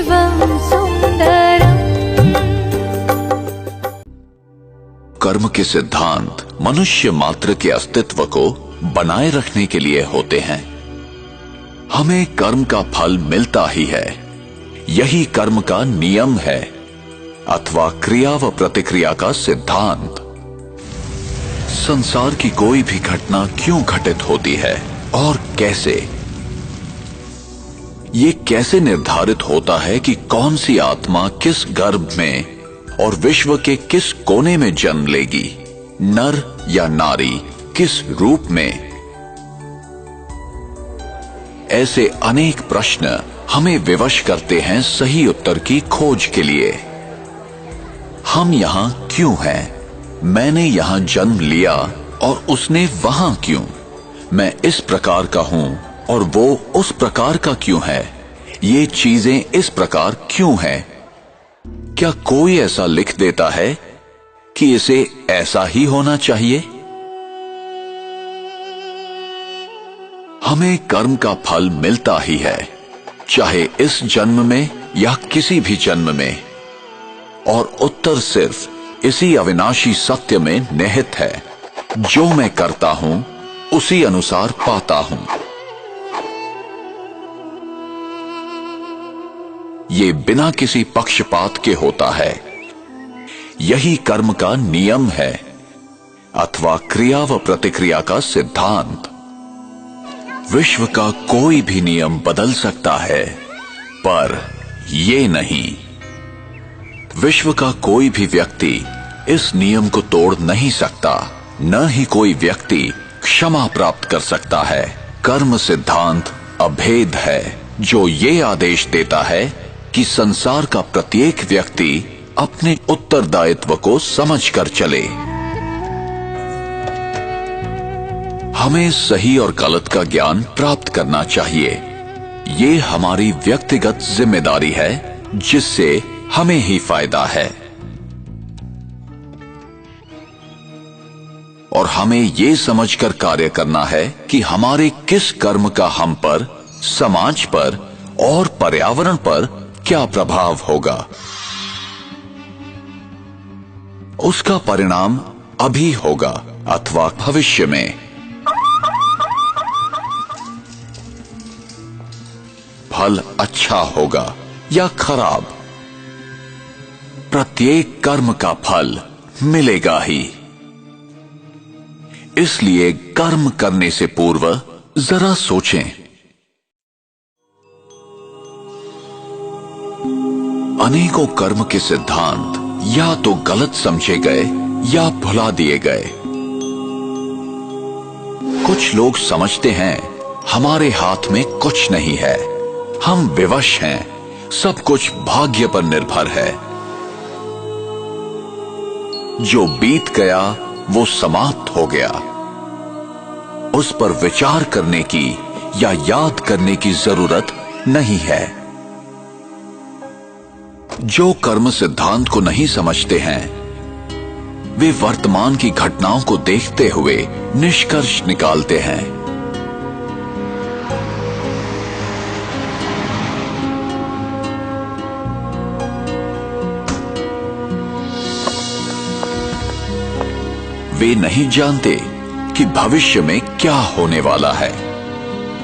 शिवं सुंदरम्। कर्म के सिद्धांत मनुष्य मात्र के अस्तित्व को बनाए रखने के लिए होते हैं। हमें कर्म का फल मिलता ही है, यही कर्म का नियम है अथवा क्रिया व प्रतिक्रिया का सिद्धांत। संसार की कोई भी घटना क्यों घटित होती है और कैसे, ये कैसे निर्धारित होता है कि कौन सी आत्मा किस गर्भ में और विश्व के किस कोने में जन्म लेगी, नर या नारी, किस रूप में। ऐसे अनेक प्रश्न हमें विवश करते हैं सही उत्तर की खोज के लिए। हम यहां क्यों हैं? मैंने यहां जन्म लिया और उसने वहां क्यों? मैं इस प्रकार का हूं और वो उस प्रकार का क्यों है? ये चीजें इस प्रकार क्यों हैं? क्या कोई ऐसा लिख देता है कि इसे ऐसा ही होना चाहिए? हमें कर्म का फल मिलता ही है, चाहे इस जन्म में या किसी भी जन्म में, और उत्तर सिर्फ इसी अविनाशी सत्य में निहित है, जो मैं करता हूं उसी अनुसार पाता हूं। ये बिना किसी पक्षपात के होता है, यही कर्म का नियम है अथवा क्रिया व प्रतिक्रिया का सिद्धांत। विश्व का कोई भी नियम बदल सकता है, पर ये नहीं। विश्व का कोई भी व्यक्ति इस नियम को तोड़ नहीं सकता, न ही कोई व्यक्ति क्षमा प्राप्त कर सकता है। कर्म सिद्धांत अभेद है, जो ये आदेश देता है कि संसार का प्रत्येक व्यक्ति अपने उत्तरदायित्व को समझकर चले। हमें सही और गलत का ज्ञान प्राप्त करना चाहिए। ये हमारी व्यक्तिगत जिम्मेदारी है, जिससे हमें ही फायदा है। और हमें ये समझकर कार्य करना है कि हमारे किस कर्म का हम पर, समाज पर और पर्यावरण पर क्या प्रभाव होगा। उसका परिणाम अभी होगा अथवा भविष्य में। फल अच्छा होगा या खराब, प्रत्येक कर्म का फल मिलेगा ही। इसलिए कर्म करने से पूर्व जरा सोचें। अनेकों कर्म के सिद्धांत या तो गलत समझे गए या भुला दिए गए। कुछ लोग समझते हैं हमारे हाथ में कुछ नहीं है, हम विवश हैं, सब कुछ भाग्य पर निर्भर है। जो बीत गया वो समाप्त हो गया, उस पर विचार करने की या याद करने की जरूरत नहीं है। जो कर्म सिद्धांत को नहीं समझते हैं, वे वर्तमान की घटनाओं को देखते हुए निष्कर्ष निकालते हैं। वे नहीं जानते कि भविष्य में क्या होने वाला है।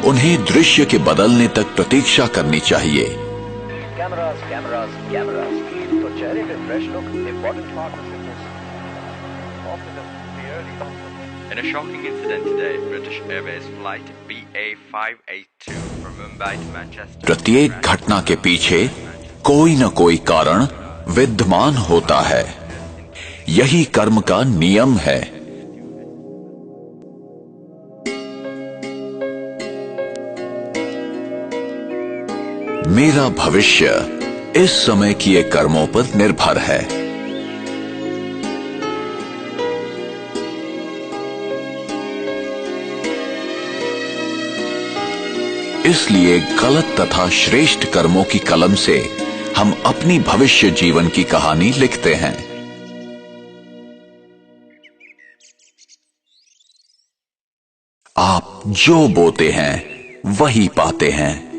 उन्हें दृश्य के बदलने तक प्रतीक्षा करनी चाहिए। कैमरास कैमरास कैमरास, तो चेहरे पे fresh look important part of fitness. In a shocking incident today, British Airways flight BA582 from Mumbai to Manchester. प्रत्येक घटना के पीछे कोई न कोई कारण विद्यमान होता है, यही कर्म का नियम है। मेरा भविष्य इस समय किए कर्मों पर निर्भर है। इसलिए गलत तथा श्रेष्ठ कर्मों की कलम से हम अपनी भविष्य जीवन की कहानी लिखते हैं। आप जो बोते हैं वही पाते हैं।